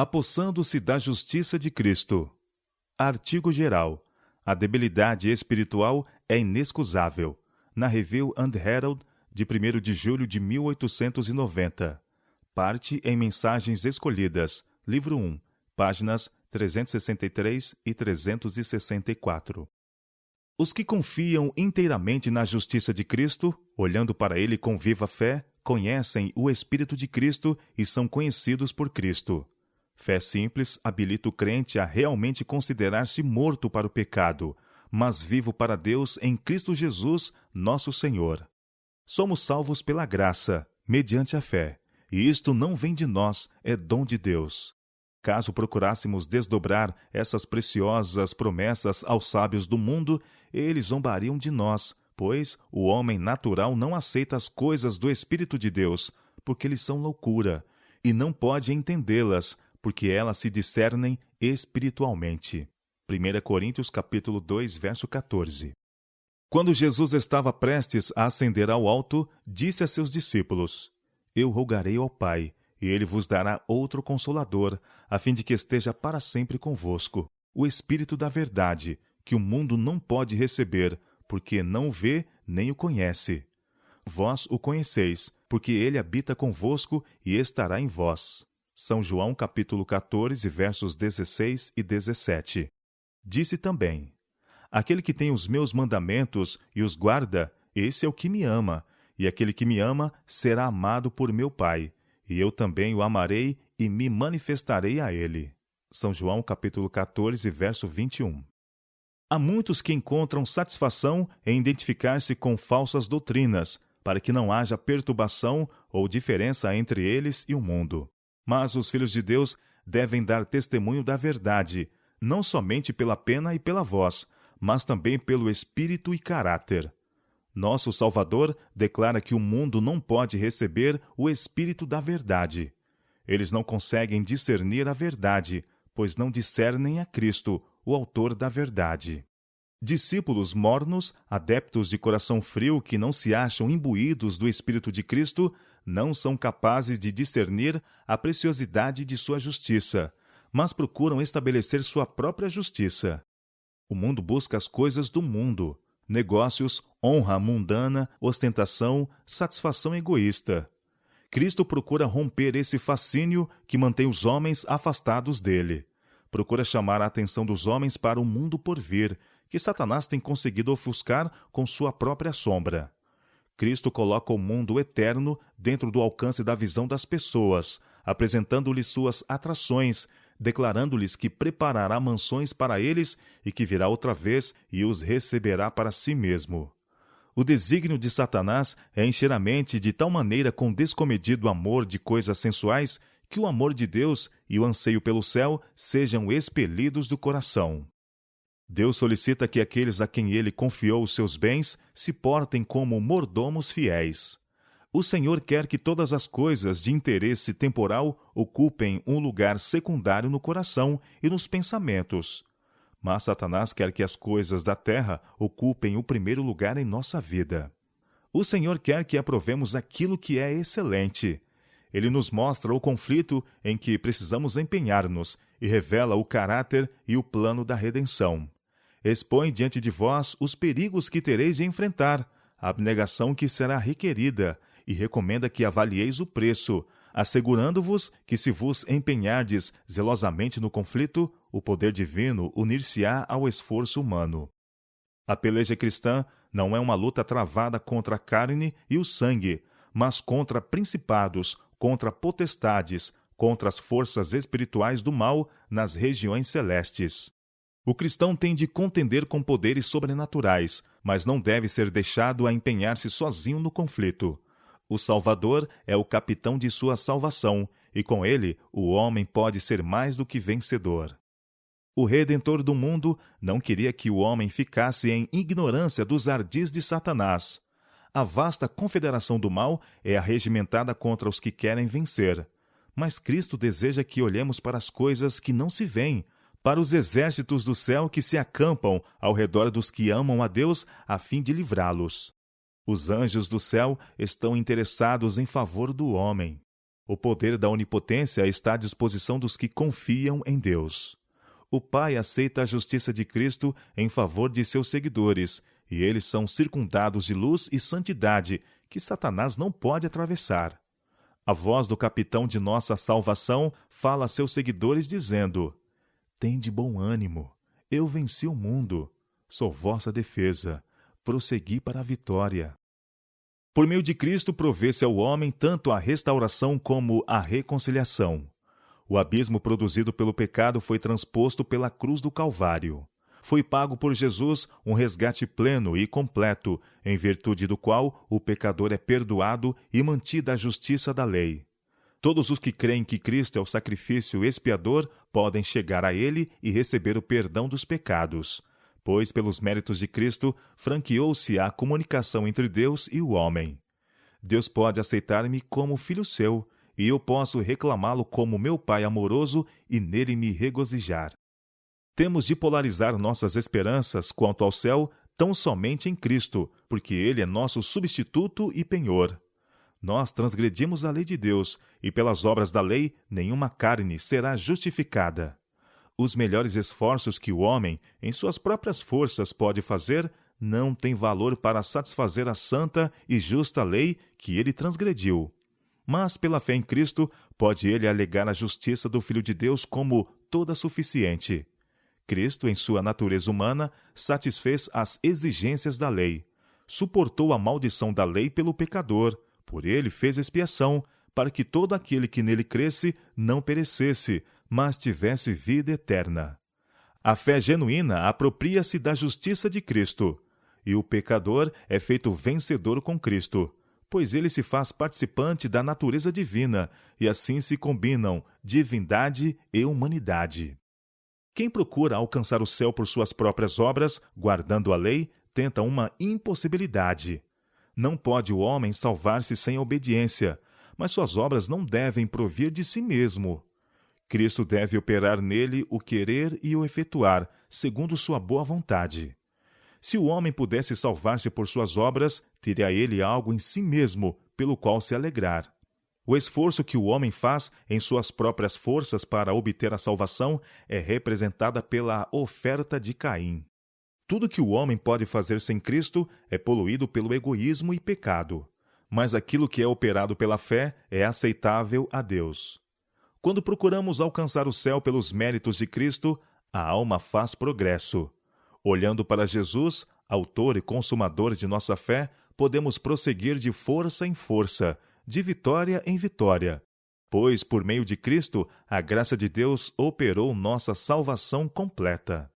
Apossando-se da justiça de Cristo. Artigo geral. A debilidade espiritual é inexcusável. Na Review and Herald, de 1º de julho de 1890. Parte em Mensagens Escolhidas, livro 1, páginas 363 e 364. Os que confiam inteiramente na justiça de Cristo, olhando para ele com viva fé, conhecem o Espírito de Cristo e são conhecidos por Cristo. Fé simples habilita o crente a realmente considerar-se morto para o pecado, mas vivo para Deus em Cristo Jesus, nosso Senhor. Somos salvos pela graça, mediante a fé, e isto não vem de nós, é dom de Deus. Caso procurássemos desdobrar essas preciosas promessas aos sábios do mundo, eles zombariam de nós, pois o homem natural não aceita as coisas do Espírito de Deus, porque eles são loucura, e não pode entendê-las, porque elas se discernem espiritualmente. 1 Coríntios capítulo 2, verso 14. Quando Jesus estava prestes a ascender ao alto, disse a seus discípulos: Eu rogarei ao Pai, e ele vos dará outro Consolador, a fim de que esteja para sempre convosco, o Espírito da verdade, que o mundo não pode receber, porque não o vê nem o conhece. Vós o conheceis, porque ele habita convosco e estará em vós. São João capítulo 14, versos 16 e 17. Disse também: Aquele que tem os meus mandamentos e os guarda, esse é o que me ama, e aquele que me ama será amado por meu Pai, e eu também o amarei e me manifestarei a ele. São João capítulo 14, verso 21. Há muitos que encontram satisfação em identificar-se com falsas doutrinas, para que não haja perturbação ou diferença entre eles e o mundo. Mas os filhos de Deus devem dar testemunho da verdade, não somente pela pena e pela voz, mas também pelo espírito e caráter. Nosso Salvador declara que o mundo não pode receber o espírito da verdade. Eles não conseguem discernir a verdade, pois não discernem a Cristo, o autor da verdade. Discípulos mornos, adeptos de coração frio que não se acham imbuídos do Espírito de Cristo, não são capazes de discernir a preciosidade de sua justiça, mas procuram estabelecer sua própria justiça. O mundo busca as coisas do mundo: negócios, honra mundana, ostentação, satisfação egoísta. Cristo procura romper esse fascínio que mantém os homens afastados dele. Procura chamar a atenção dos homens para o mundo por vir, que Satanás tem conseguido ofuscar com sua própria sombra. Cristo coloca o mundo eterno dentro do alcance da visão das pessoas, apresentando-lhes suas atrações, declarando-lhes que preparará mansões para eles e que virá outra vez e os receberá para si mesmo. O desígnio de Satanás é encher a mente de tal maneira com descomedido amor de coisas sensuais que o amor de Deus e o anseio pelo céu sejam expelidos do coração. Deus solicita que aqueles a quem ele confiou os seus bens se portem como mordomos fiéis. O Senhor quer que todas as coisas de interesse temporal ocupem um lugar secundário no coração e nos pensamentos. Mas Satanás quer que as coisas da terra ocupem o primeiro lugar em nossa vida. O Senhor quer que aprovemos aquilo que é excelente. Ele nos mostra o conflito em que precisamos empenhar-nos e revela o caráter e o plano da redenção. Expõe diante de vós os perigos que tereis de enfrentar, a abnegação que será requerida, e recomenda que avalieis o preço, assegurando-vos que, se vos empenhardes zelosamente no conflito, o poder divino unir-se-á ao esforço humano. A peleja cristã não é uma luta travada contra a carne e o sangue, mas contra principados, contra potestades, contra as forças espirituais do mal nas regiões celestes. O cristão tem de contender com poderes sobrenaturais, mas não deve ser deixado a empenhar-se sozinho no conflito. O Salvador é o capitão de sua salvação, e com ele o homem pode ser mais do que vencedor. O Redentor do mundo não queria que o homem ficasse em ignorância dos ardis de Satanás. A vasta confederação do mal é arregimentada contra os que querem vencer. Mas Cristo deseja que olhemos para as coisas que não se veem, para os exércitos do céu que se acampam ao redor dos que amam a Deus a fim de livrá-los. Os anjos do céu estão interessados em favor do homem. O poder da onipotência está à disposição dos que confiam em Deus. O Pai aceita a justiça de Cristo em favor de seus seguidores, e eles são circundados de luz e santidade que Satanás não pode atravessar. A voz do capitão de nossa salvação fala a seus seguidores dizendo: tende bom ânimo, eu venci o mundo, sou vossa defesa, prossegui para a vitória. Por meio de Cristo provê-se ao homem tanto a restauração como a reconciliação. O abismo produzido pelo pecado foi transposto pela cruz do Calvário. Foi pago por Jesus um resgate pleno e completo, em virtude do qual o pecador é perdoado e mantida a justiça da lei. Todos os que creem que Cristo é o sacrifício expiador podem chegar a Ele e receber o perdão dos pecados, pois, pelos méritos de Cristo, franqueou-se a comunicação entre Deus e o homem. Deus pode aceitar-me como filho seu, e eu posso reclamá-lo como meu Pai amoroso e nele me regozijar. Temos de polarizar nossas esperanças quanto ao céu tão somente em Cristo, porque Ele é nosso substituto e penhor. Nós transgredimos a lei de Deus, e pelas obras da lei nenhuma carne será justificada. Os melhores esforços que o homem, em suas próprias forças, pode fazer, não têm valor para satisfazer a santa e justa lei que ele transgrediu. Mas, pela fé em Cristo, pode ele alegar a justiça do Filho de Deus como toda suficiente. Cristo, em sua natureza humana, satisfez as exigências da lei. Suportou a maldição da lei pelo pecador, por ele fez expiação, para que todo aquele que nele cresce não perecesse, mas tivesse vida eterna. A fé genuína apropria-se da justiça de Cristo, e o pecador é feito vencedor com Cristo, pois ele se faz participante da natureza divina, e assim se combinam divindade e humanidade. Quem procura alcançar o céu por suas próprias obras, guardando a lei, tenta uma impossibilidade. Não pode o homem salvar-se sem obediência, mas suas obras não devem provir de si mesmo. Cristo deve operar nele o querer e o efetuar, segundo sua boa vontade. Se o homem pudesse salvar-se por suas obras, teria ele algo em si mesmo, pelo qual se alegrar. O esforço que o homem faz em suas próprias forças para obter a salvação é representada pela oferta de Caim. Tudo que o homem pode fazer sem Cristo é poluído pelo egoísmo e pecado, mas aquilo que é operado pela fé é aceitável a Deus. Quando procuramos alcançar o céu pelos méritos de Cristo, a alma faz progresso. Olhando para Jesus, autor e consumador de nossa fé, podemos prosseguir de força em força, de vitória em vitória, pois, por meio de Cristo, a graça de Deus operou nossa salvação completa.